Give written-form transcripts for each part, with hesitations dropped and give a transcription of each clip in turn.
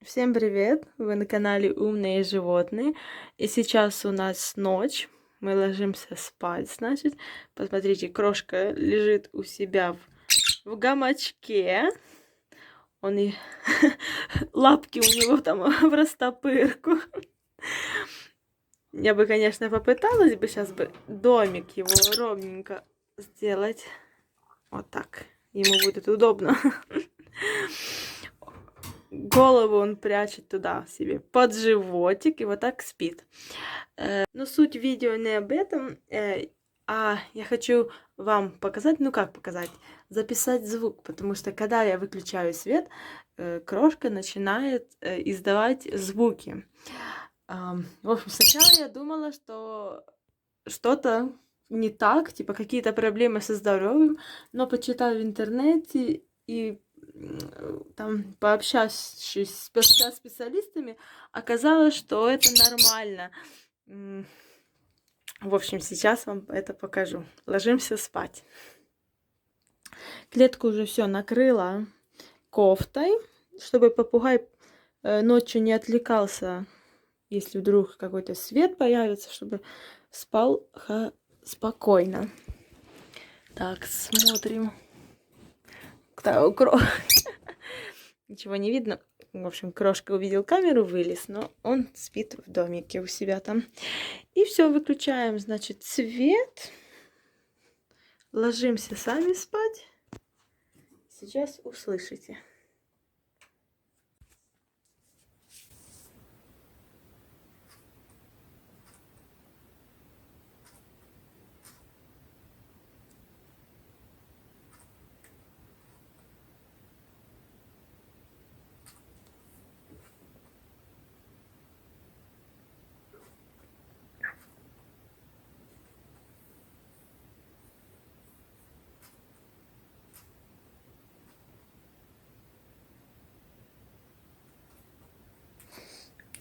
Всем привет! Вы на канале Умные животные. И сейчас у нас ночь. Мы ложимся спать, значит. Посмотрите, крошка лежит у себя в гамачке. Он и лапки у него там в растопырку. Я бы, конечно, попыталась бы сейчас бы домик его ровненько сделать. Вот так. Ему будет удобно. Голову он прячет туда себе под животик и вот так спит. Но суть видео не об этом, а я хочу вам показать, ну как показать, записать звук, потому что когда я выключаю свет, крошка начинает издавать звуки. В общем, сначала я думала, что что-то не так, типа какие-то проблемы со здоровьем, но почитав в интернете и там пообщавшись с специалистами, оказалось, что это нормально. В общем, сейчас вам это покажу. Ложимся спать. Клетку уже все накрыла кофтой, чтобы попугай ночью не отвлекался, если вдруг какой-то свет появится, чтобы спал спокойно. Так, смотрим. Ничего не видно. В общем, крошка увидел камеру, вылез, но он спит в домике у себя там. И все, выключаем, значит, свет. Ложимся сами спать. Сейчас услышите.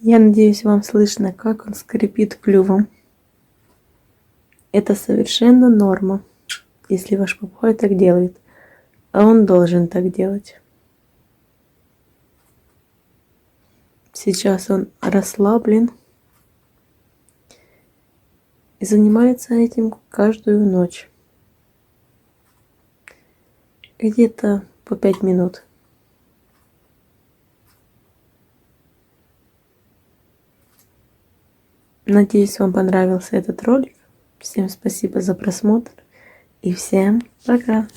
Я надеюсь, вам слышно, как он скрипит клювом. Это совершенно норма, если ваш попугай так делает. А он должен так делать. Сейчас он расслаблен и занимается этим каждую ночь. Где-то по 5 минут. Надеюсь, вам понравился этот ролик. Всем спасибо за просмотр и всем пока!